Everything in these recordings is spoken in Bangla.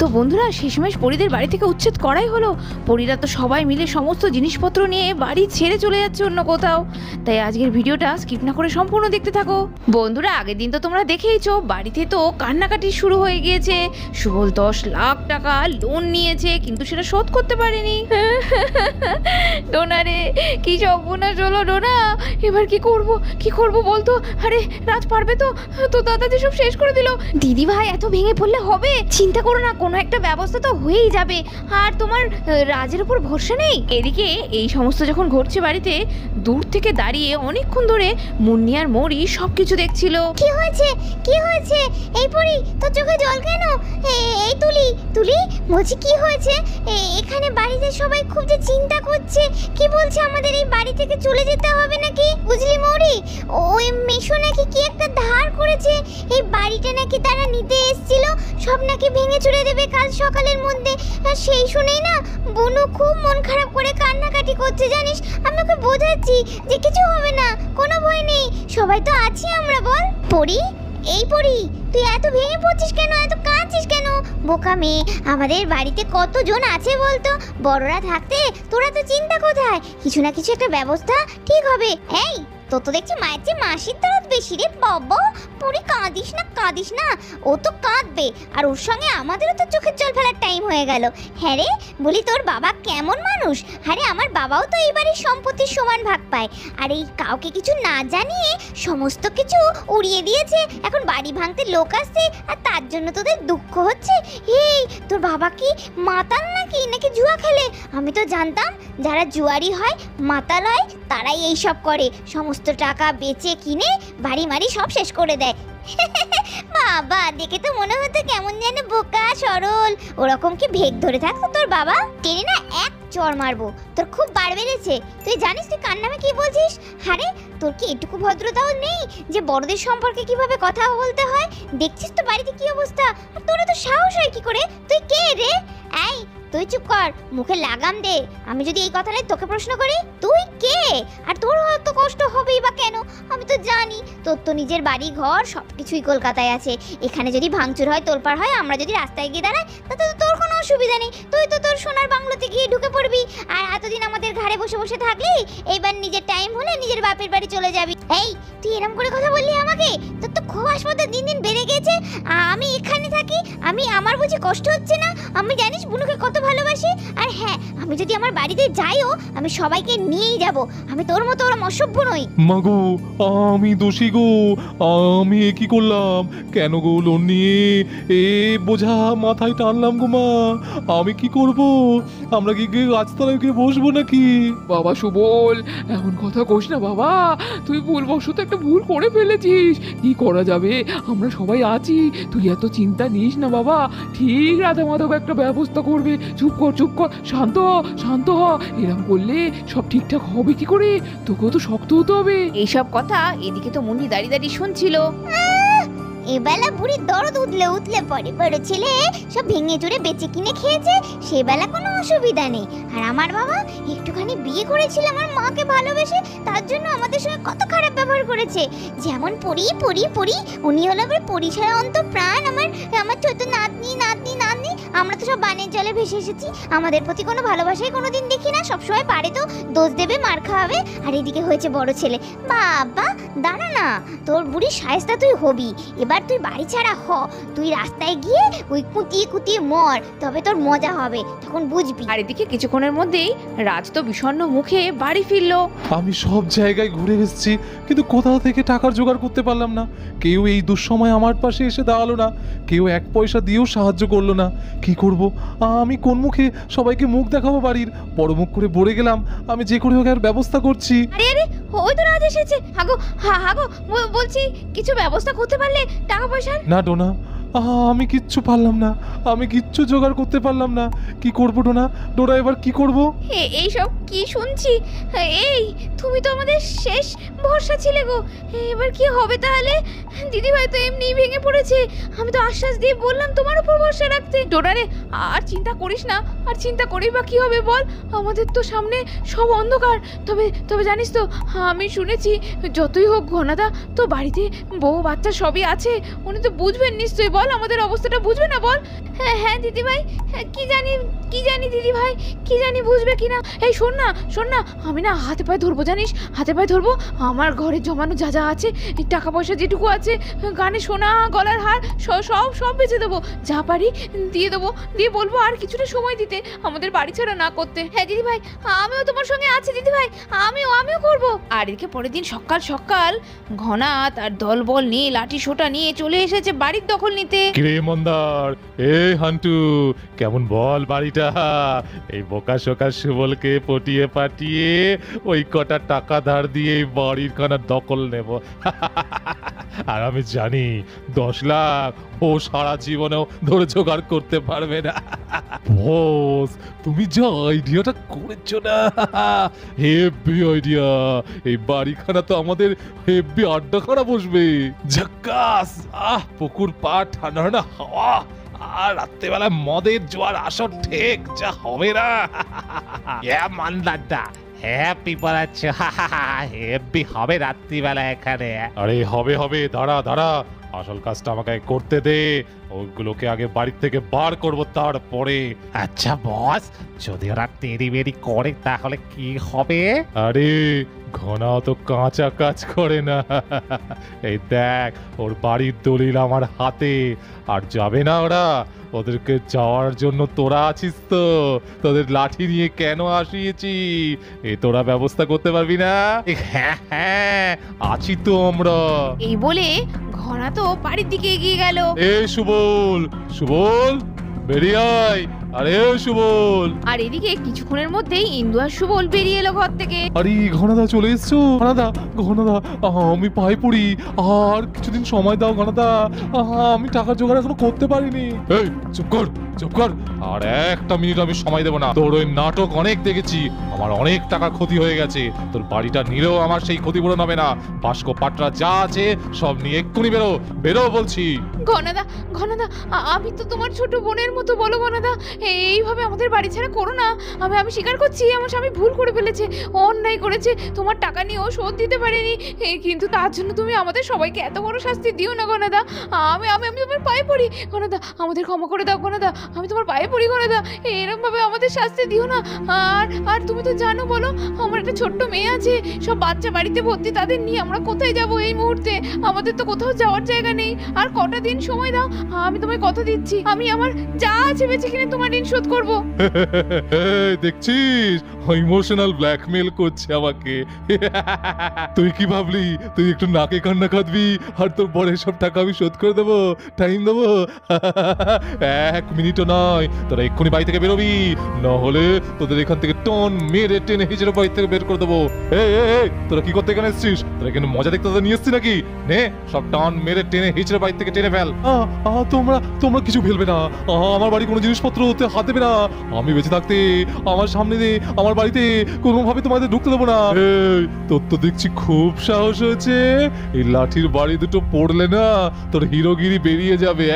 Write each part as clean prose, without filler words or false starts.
তো বন্ধুরা শেষমেশ পরীদের বাড়ি থেকে উচ্ছেদ করাই হলো। পরীরা তো সবাই মিলে সমস্ত জিনিসপত্র নিয়ে বাড়ি ছেড়ে চলে যাচ্ছে অন্য কোথাও। তাই আজকের ভিডিওটা স্কিপ না করে সম্পূর্ণ দেখতে থাকো। বন্ধুরা আগের দিন তো তোমরা দেখেইছো, বাড়িতে তো কান্নাকাটি শুরু হয়ে গিয়েছে। সুবল 10 লাখ টাকা লোন নিয়েছে, কিন্তু সেটা শোধ করতে পারেনি। ডোনা রে, কি সর্বনাশ হলো ডোনা, এবার কি করব বলতো? আরে রাজ পারবে তো? তো দাদা যে সব শেষ করে দিল। দিদি ভাই এত ভেঙে পড়লে হবে? চিন্তা করো না, কোনো একটা ব্যবস্থা তো হয়েই যাবে। আর তোমার রাজের উপর ভরসা নেই? এদিকে এই সমস্ত যখন ঘটছে বাড়িতে, দূর থেকে দাঁড়িয়ে অনেকক্ষণ ধরে মুন্নি আর মৌরি সবকিছু দেখছিল। কি হয়েছে এই পরি, তোর চোখে জল কেন? এই তুলি বলছি কি হয়েছে? এখানে বাড়িতে সবাই খুব যে চিন্তা করছে, কি বলছে আমাদের এই বাড়ি থেকে চলে যেতে হবে নাকি, বুঝলি মৌরি? ওই মেশো নাকি কি একটা ধার করেছে, এই বাড়িটা নাকি তারা নিতে এসেছিল, সব নাকি ভেঙে চুরে দেবে কাল সকালের মধ্যে। আর সেই শুনেই না বনু খুব মন খারাপ করে কান্নাকাটি করছে, জানিস? আমি ওকে বোঝাচ্ছি যে কিছু হবে না, কোনো ভয় নেই, সবাই তো আছি আমরা। বল পরি, এই পরি, তুই এত ভেঙে পড়ছিস কেন, এত কাঁদছিস কেন? বোকা মেয়ে, আমাদের বাড়িতে কতজন আছে বলতো? বড়রা থাকতে তোরা তো চিন্তা কোথায়? কিছু না কিছু একটা ব্যবস্থা ঠিক হবে। এই তোর তো দেখছি মায়ের চেয়ে মাসির দরদ বেশি রে বাবা। পরি কাঁদিস না, ও তো কাঁদবে, আর ওর সঙ্গে আমাদেরও তো চোখের জল ফেলার টাইম হয়ে গেল। হ্যাঁ রে, বলি তোর বাবা কেমন মানুষ? আরে আমার বাবাও তো এই বাড়ির সম্পত্তির সমান ভাগ পায়, আর এই কাউকে কিছু না জানিয়ে সমস্ত কিছু উড়িয়ে দিয়েছে। এখন বাড়ি ভাঙতে লোক আসছে, আর তার জন্য তোদের দুঃখ হচ্ছে? এই তোর বাবা কি মাতাল নাকি জুয়া খেলে? আমি তো জানতাম যারা জুয়ারি হয়, মাতাল হয়, তারাই এই সব করে, সমস্ত টাকা বেচে কিনে বাড়ি মারি সব শেষ করে দেয়। বাবা দেখে তো মনে হতো কেমন যেন বোকা সরল, ওরকম কি ভেগ ধরে থাকতো তোর বাবা? টেনে না এক চড় মারবো, তোর খুব বার বেড়েছে। তুই জানিস তুই কার নামে কি বলছিস? আরে তোর কি এটুকু ভদ্রতাও নেই যে বড়দের সম্পর্কে কিভাবে কথা বলতে হয়? দেখছিস তো বাড়িতে কি অবস্থা, আর তোরা তো সাহস হয় কি করে? তুই কে রে? এই তুই চুপ কর, মুখে লাগাম দে। আমি যদি এই কথাটাই তোকে প্রশ্ন করি, তুই কে? আর তোর হয়তো কষ্ট হবেই বা কেন? আমি তো জানি তোর তো নিজের বাড়ি ঘর সবকিছুই কলকাতায় আছে। এখানে যদি ভাঙচুর হয়, তোলপাড় হয়, আমরা যদি রাস্তায় গিয়ে দাঁড়াই, তাতে তো তোর কোনো অসুবিধা নেই। তুই তো তোর সোনার বাংলোতে গিয়ে ঢুকে পড়বি, আর এতদিন আমাদের ঘরে বসে বসে থাকলি, এইবার নিজের টাইম হলে নিজের বাপের বাড়ি চলে যাবি। এই তুই এরকম করে কথা বললি আমাকে? তোর তো খুব হাসপাতাল দিন দিন বেড়ে গেছে। আমি এখানে থাকি, আমার বুঝি কষ্ট হচ্ছে না? আমি জানিস বুনুকে কত ভালোবাসি। আর হ্যাঁ, আমি যদি আমার বাড়িতে যাইও, আমি সবাইকে নিয়েই যাব। আমি তোর মতো ওরম অসভ্য নই। মাগো, আমি দোষী গো, আমি কি করলাম? কেন গো লোন নিয়ে এ বোঝা মাথায় টানলাম গো মা? আমি কি করব? আমরা কি গাছতলায় গিয়ে বসবো নাকি? বাবা সুবল, এমন কথা কোস না বাবা, তুই ভুলবশত একটা ভুল করে ফেলেছিস। কি করা যাবে, আমরা সবাই আছি, তুই এত চিন্তা নিস না বাবা। ঠিক রাধা মাধব একটা ব্যবস্থা করবে। চুপ কর, শান্ত হ। এরকম করলে সব ঠিকঠাক হবে কি করে? তোকেও তো শক্ত হতে হবে। এইসব কথা এদিকে তো মুন্নি দাঁড়িয়ে দাঁড়িয়ে শুনছিল। এবেলা বুড়ির দরদ উঠলে পরে বড় ছেলে সব ভেঙে চুরে বেঁচে কিনে খেয়েছে, সেবেলা কোনো অসুবিধা নেই। আর আমার বাবা একটুখানি বিয়ে করেছিল আমার মাকে ভালোবেসে, তার জন্য আমাদের সঙ্গে কত খারাপ ব্যবহার করেছে। যেমন পরি, উনি হলো আবার পরি ছাড়া অন্ত প্রাণ। আমার ছোট নাতনি। আমরা তো সব বানের জলে ভেসে এসেছি, আমাদের প্রতি কোনো ভালোবাসাই কোনোদিন দেখি না। সবসময় পারে তো দোষ দেবে, মার খাওয়াবে। আর এদিকে হয়েছে বড় ছেলে। বাবা দাঁড়া না, তোর বুড়ি শায়েস্তা তুই হবি। এবার তুই বাড়ি ছাড়া হ, তুই রাস্তায় গিয়ে ওই কুতিয়ে মর, তবে তোর মজা হবে, তখন বুঝবি। আর এদিকে কিছুক্ষণের মধ্যেই রাজ তো বিষণ্ণ মুখে বাড়ি ফিরলো। আমি সব জায়গায় ঘুরে এসেছি, কিন্তু কোথাও থেকে টাকার জোগাড় করতে পারলাম না। কেউ এই দুঃসময় আমার পাশে এসে দাঁড়ালো না, কেউ 1 পয়সা দিয়েও সাহায্য করলো না। কি করব? আমি কোন মুখে সবাইকে মুখ দেখাবো? বাড়ির বড় মুখ করে বলে গেলাম আমি যে করে হোক আর ব্যবস্থা করছি। আরে ওই তো রাজ এসেছে। হাগো বলছি কিছু ব্যবস্থা করতে পারলে টাকা পয়সার। না ডোনা, আমি কিচ্ছু পারলাম না, আমি কিচ্ছু জোগাড় করতে পারলাম না। কি করবো ডোনা? ডোনা এবার কি করবো? এইসব কি শুনছি? এই তুমি তো আমাদের শেষ ভরসা ছিলে গো, এবার কি হবে তাহলে? দিদিভাই তো এমনিই ভেঙে পড়েছে, আমি তো আশ্বাস দিয়ে বললাম তোমার উপর ভরসা রাখতে। ডোনা রে, আর চিন্তা করিস না, আর চিন্তা করি বা কি হবে বল? আমাদের তো সামনে সব অন্ধকার। তবে তবে জানিস তো, আমি শুনেছি যতই হোক ঘনাদা তো বাড়িতে বউ বাচ্চা সবই আছে, উনি তো বুঝবেন নিশ্চয়ই। বল, আমাদের অবস্থাটা বুঝবে না বল? হ্যাঁ হ্যাঁ দিদিভাই, কি জানি দিদিভাই, কি জানি বুঝবে কিনা। এই শোন না, আমি না হাতে পায়ে ধরবো, জানিস, হাতে পায়ে ধরবো। আমার ঘরে জমানো যা যা আছে, এই টাকা পয়সা যেটুকু আছে, গানে সোনা, গলার হার, সব বেচে দেবো, যা পারি দিয়ে দেবো, দিয়ে বলবো আর কিছুটা সময় দিতে, আমাদের বাড়ি ছাড়া না করতে। হ্যাঁ দিদিভাই, আমিও তোমার সঙ্গে আছি দিদিভাই, আমিও করবো। আর এদিকে পরের দিন সকাল সকাল ঘনা তার দলবল নিয়ে লাঠি সোটা নিয়ে চলে এসেছে বাড়ির দখল নিতে। কিরে মন্দার, এ হান্টু, কেমন বল বাড়িটা? এই বোকা শোকা সুবলকে পটিয়ে পাঠিয়ে ওই কটা টাকা ধার দিয়ে এই বাড়ির খানা দখল নেব। আর আমি জানি 10 লাখ ও সারা জীবনেও ধরে জোগাড় করতে পারবে না। বস, তুমি যা আইডিয়াটা করেছো না, হেভি আইডিয়া। এই বাড়িখানা তো আমাদের হেভি আড্ডাখানা বসবে। ঝাক্কাস! পুকুর পাড়, ঠান্ডা ঠান্ডা হাওয়া, আর রাত্রেবেলা মদের জোয়ার আসর, ঠিক যা হবে না। মান্দারদা হ্যাপি পড়াচ্ছ, হেপি হবে রাত্রিবেলা এখানে। আরে হবে, দাঁড়া, আসল কাজটা আমাকে করতে দে। ওইগুলোকে আগে বাড়ি থেকে বার করব, তারপরে। আচ্ছা বস, যদি ওরা তেরি বেরি করে তাহলে কি হবে? আরে ঘনা তো কাঁচা কাজ করে না। এই দেখ, ওর বাড়ির দলিল আমার হাতে, আর যাবে না ওরা। ওদেরকে যাওয়ার জন্য তোরা আছিস তো, তোদের লাঠি নিয়ে কেন আসিয়েছি, এ তোরা ব্যবস্থা করতে পারবি না? হ্যাঁ, আছি তো আমরা। এই বলে ঘনা তো বাড়ির দিকে এগিয়ে গেল। এ সুবল, বেরিয়ে আয়। আরে সুবল! আর এদিকে কিছুক্ষণের মধ্যেই ইন্দু আর সুবল বেরিয়ে এলো ঘর থেকে। আরে ঘনাদা চলে এসছো। ঘনাদা, আমি পায়ে পড়ি, আর কিছুদিন সময় দাও ঘনাদা, আমি টাকা জোগাড় এখনো করতে পারিনি। এই চুপ কর, আর একটা মিনিট আমি সময় দেবো না। তোর ওই নাটক অনেক দেখেছি, আমার অনেক টাকা ক্ষতি হয়ে গেছে। তোর বাড়িটা নিলেও আমার সেই ক্ষতিপূরণ হবে না। বাস্কো পাটরা যা আছে সব নিয়ে এক্ষুনি বেরো বলছি। ঘনাদা, আমি তো তোমার ছোট বোনের মতো, বলো ঘনাদা, এইভাবে আমাদের বাড়ি ছাড়া করো না। আমি স্বীকার করছি, আমার স্বামী ভুল করে ফেলেছে, অন্যায় করেছে, তোমার টাকা নিয়েও শোধ দিতে পারেনি, কিন্তু তার জন্য তুমি আমাদের সবাইকে এত বড় শাস্তি দিও না ঘনাদা। আমি তোমার পায়ে পড়ি ঘনাদা, আমাদের ক্ষমা করে দাও ঘনাদা, আমি তোমার পায়ে পড়ি ঘনাদা, এরকম ভাবে আমাদের শাস্তি দিও না। আর তুমি তো জানো, বলো, আমার একটা ছোট্ট মেয়ে আছে, সব বাচ্চা বাড়িতে ভর্তি, তাদের নিয়ে আমরা কোথায় যাব এই মুহূর্তে? আমাদের তো কোথাও যাওয়ার জায়গা নেই। আর কটা দিন সময় দাও, আমি তোমায় কথা দিচ্ছি, আমি আমার যা আছে বেঁচে কিনে তোমার ঋণ শোধ করবো। দেখছিস, ইমোশনাল ব্ল্যাকমেল করছে আমাকে। তুই কি ভাবলি তুই একটু নাকে কান্না কাঁদবি আর তোর বরের সব টাকা আমি শোধ করে দেবো, টাইম দেবো? 1 মিনিটও নয়, তোরা এক্ষুনি বাড়ি থেকে বেরোবি, না হলে তোদের এখান থেকে টন মেরে টেনে হিজড়ে বাড়ি থেকে বের করে দেবো। এই তোরা কি করতে এখানে এসছিস? তোরা এখানে মজা দেখতে নিয়ে এসছিস নাকি? নে, সব টন মেরে টেনে হিজড়ে বাড়ি থেকে টেনে ফেল। তোমরা কিছু ফেলবে না, আমার বাড়ি কোনো জিনিসপত্র হাত দেবে না। আমি বেঁচে থাকতে আমার সামনে দিয়ে আমার বাড়িতে কোনোভাবে তোমাদের ঢুকতে দেবো না। এই তোর তো দেখছি খুব সাহস হয়েছে, এই লাঠির বাড়ি দুটো পড়লে না তোর হিরোগিরি বেরিয়ে যাবে।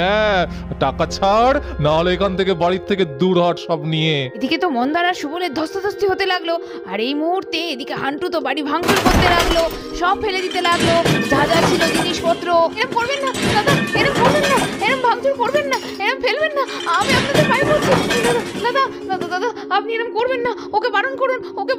টাকা ছাড়, নাহলে এখান থেকে বাড়ির থেকে দূর হট সব নিয়ে। এদিকে তো মন্দার আর সুবলের ধস্তাধস্তি হতে লাগলো, আর এই মুহূর্তে এদিকে হান্টু তো বাড়ি ভাঙচুর করতে লাগলো, সব ফেলে দিতে লাগলো, যা যা ছিল জিনিসপত্র। এরকম করবেন না দাদা, এরকম করবেন না, এরকম ভাঙচুর করবেন না, এরকম ফেলবেন না, আমি আপনাদের পায়ে পড়ছি। দাদা, আপনি এরকম করবেন না, ওকে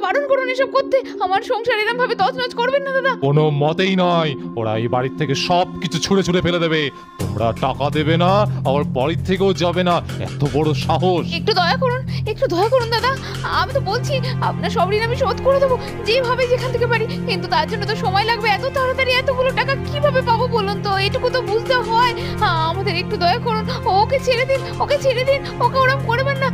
বারণ করুন এসব করতে। আমার সংসার এরকম ভাবে তছনছ করবেন না দাদা। কোনো মতেই নয়, ওরা এই বাড়ির থেকে সব কিছু ছুঁড়ে ফেলে দেবে। তোমরা টাকা দেবে না, আবার বাড়ির থেকেও যাবে না, এত বড় সাহস! একটু দয়া করুন দাদা, আমি তো বলছি আপনার সব ঋণ আমি শোধ করে দেবো, যেভাবে যেখান থেকে পারি, কিন্তু তার জন্য তো সময় লাগবে। এত তাড়াতাড়ি এতগুলো টাকা কিভাবে পাবো বলুন তো? এটুকু তো বুঝতে হয়। আমাদের একটু দয়া করুন, ওকে ছেড়ে দিন, ওকে ওরম করবেন না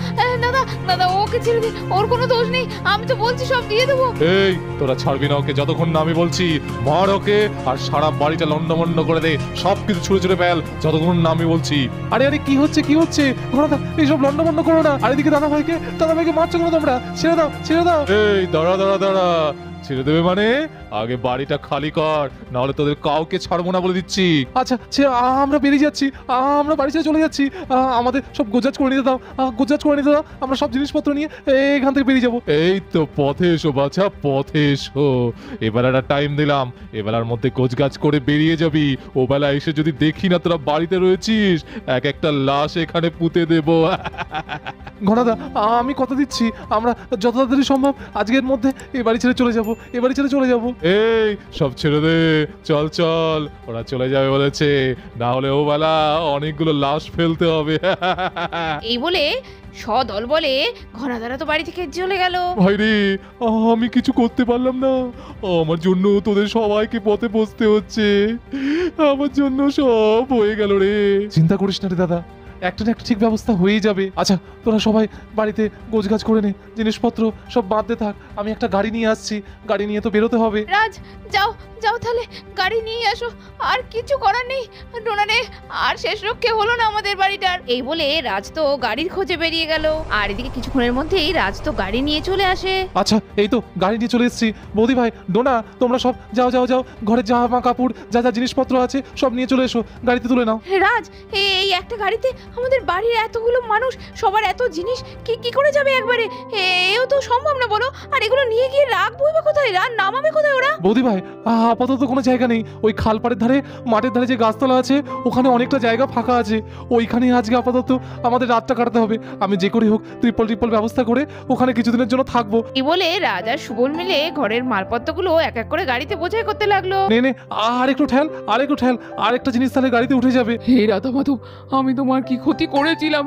দাদা। দাদা দাদা ওকে ছেড়ে দিন, ওর কোনো দোষ নেই, আমি তো বলছি সব দিয়ে দেবো। এই তোরা ছাড়বি না ওকে যতক্ষণ না আমি বলছি। মার ওকে আর সারা বাড়িটা লন্ডমন্ড করে দে, সবকিছু ছুঁড়ে ছুঁড়ে ফেল যতক্ষণ না আমি বলছি। আরে আরে কি হচ্ছে কি হচ্ছে ঘোড়াদা, এইসব লন্ডমন্ড করো না। আর এদিকে দাদা ভাইকে মারছো কেন তোমরা? ছেড়ে দাও ছেড়ে দাও। এই দাঁড়া দাঁড়া দাঁড়া, ছেড়ে দেবে মানে আগে বাড়িটা খালি কর, না হলে তোদের কাউকে ছাড়বো না বলে দিচ্ছি। আচ্ছা আমরা বেরিয়ে যাচ্ছি, আমরা বাড়ি ছেড়ে চলে যাচ্ছি। আমাদের সব গোজাজ করে নিতে দাও, গোজাজ করে নিতে দাও, আমরা সব জিনিসপত্র নিয়ে এখান থেকে বেরিয়ে যাবো। এই তো পথে এসো বাছা, পথে এসো। এবার একটা টাইম দিলাম, এবেলার মধ্যে গোজগাজ করে বেরিয়ে যাবি। ও বেলা এসে যদি দেখি না তোরা বাড়িতে রয়েছিস, এক একটা লাশ এখানে পুঁতে দেবো। ঘনাদা আমি কথা দিচ্ছি, আমরা যত তাড়াতাড়ি সম্ভব আজকের মধ্যে এই বাড়ি ছেড়ে চলে যাবো, এই বাড়ি ছেড়ে চলে যাবো। এই সব ছেড়ে দে, চল চল, ওরা চলে যাবে বলেছে, না হলে ও বেলা অনেকগুলো লাশ ফেলতে হবে। এই বলে সদল বলে ঘনাদারা তো বাড়ি থেকে চলে গেল। ভাই রে, আমি কিছু করতে পারলাম না, আমার জন্য তোদের সবাইকে পথে বসতে হচ্ছে, আমার জন্য সব হয়ে গেল রে। চিন্তা করিস না রে দাদা, একটা না একটা ঠিক ব্যবস্থা হয়েই যাবে। আচ্ছা তোরা সবাই বাড়িতে গোছগাছ করে নে, জিনিসপত্র সব বাঁধতে থাক, আমি একটা গাড়ি নিয়ে আসছি, গাড়ি নিয়ে তো বেরোতে হবে। রাজ যাও যাও তাহলে গাড়ি নিয়ে আসো, আর কিছু করার নেই ডোনা রে, আর শেষ রক্ষে হলো না আমাদের বাড়িটার। এই বলে রাজ তো গাড়ির খোঁজে বেরিয়ে গেল, আর এদিকে কিছুক্ষণের মধ্যেই রাজ তো গাড়ি নিয়ে চলে আসে। আচ্ছা এই তো গাড়ি নিয়ে চলে এসেছি। বৌদি ভাই ডোনা তোমরা সব যাও যাও যাও, ঘরে জামা কাপড় যা যা জিনিসপত্র আছে সব নিয়ে চলে এসো, গাড়িতে তুলে নাও। রাজ এই একটা গাড়িতে আমাদের বাড়ির এতগুলো মানুষ, সবার এত জিনিস কি কি করে যাবে একবারে? এও তো সম্ভব না বলো। আর এগুলো নিয়ে গিয়ে রাখবোই বা কোথায়, নামাবে কোথায় ওরা? বৌদি ভাই আপাতত কোনো জায়গা নেই, ওই খালপাড়ের ধারে মাঠের ধারে যে গাছতলা আছে ওখানে অনেকটা জায়গা ফাঁকা আছে, ওইখানে আজকে আপাতত আমাদের রাতটা কাটাতে হবে। আমি যে করে হোক ট্রিপল ব্যবস্থা করে ওখানে কিছুদিনের জন্য থাকবো। এই বলে রাজ আর সুবল মিলে ঘরের মালপত্রগুলো এক এক করে গাড়িতে বোঝাই করতে লাগলো। নে আর একটু ঠেল, আর একটা জিনিস তাহলে গাড়িতে উঠে যাবে। হে রাধা মাধব, আমি তোমার কি ক্ষতি করেছিলাম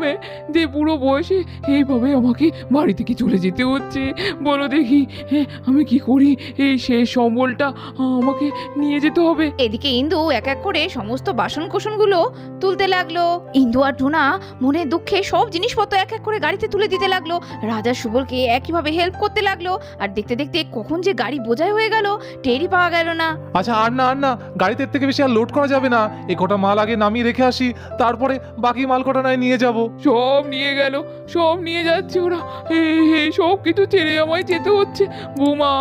যে বুড়ো বয়সে এইভাবে আমাকে বাড়ি থেকে চলে যেতে হচ্ছে? বলো দেখি, আমি কি করি? এই শেষ সম্বলটা আমাকে নিয়ে যেতে হবে। এদিকে ইন্দু এক এক করে সমস্ত বাসন কোসনগুলো তুলতে লাগলো। ইন্দু আর টোনা মনের দুঃখে সব জিনিসপত্র এক এক করে গাড়িতে তুলে দিতে লাগলো। রাজা সুবলকে একইভাবে হেল্প করতে লাগলো, আর দেখতে দেখতে কখন যে গাড়ি বোঝাই হয়ে গেল টেরই পাওয়া গেল না। আচ্ছা আর না গাড়িতে এর থেকে বেশি আর লোড করা যাবে না, এই কটা মাল আগে নামিয়ে রেখে আসি, তারপরে বাকি মাল কটা নয় নিয়ে যাব। সব নিয়ে গেল, সব নিয়ে যাচ্ছে ওরা। সব কিছু ছেড়ে আমায় যেতে হচ্ছে। বৌমা,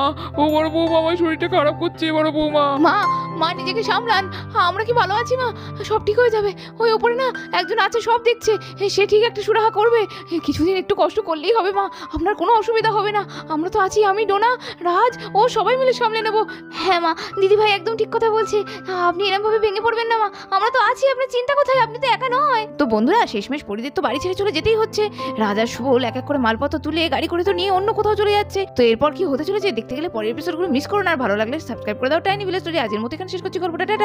ও বড় বৌমা, আমার শরীরটা খারাপ করছে বড় বৌমা। মা নিজেকে সামলান, আমরা কি ভালো আছি মা, সব ঠিক হয়ে যাবে। ওই ওপরে না একজন আছে সব দেখছে, সে ঠিক একটা সুরাহা করবে। কিছুদিন একটু কষ্ট করলেই হবে মা, আপনার কোনো অসুবিধা হবে না, আমরা তো আছি, আমি ডোনা রাজ ও সবাই মিলে সামলে নেব। হ্যাঁ মা, দিদি ভাই একদম ঠিক কথা বলছে, আপনি এরকম ভাবে ভেঙে পড়বেন না মা, আমরা তো আছি, আপনার চিন্তা কোথায়, আপনি তো একা নয়। তো বন্ধুরা শেষমেশ পরিদের তো বাড়ি ছেড়ে চলে যেতেই হচ্ছে। রাজার সুবল এক এক করে মালপত্র তুলে গাড়ি করে তো নিয়ে অন্য কোথাও চলে যাচ্ছে। তো এরপর কি হতে চলেছে দেখতে গেলে পরের এপিসোডগুলো মিস করো না। আর ভালো লাগলে সাবস্ক্রাইব করে দাও টাইনি ভিলেজ স্টোরি। আজকের মতো এখানে শেষ করছি গল্পটা, টাটা।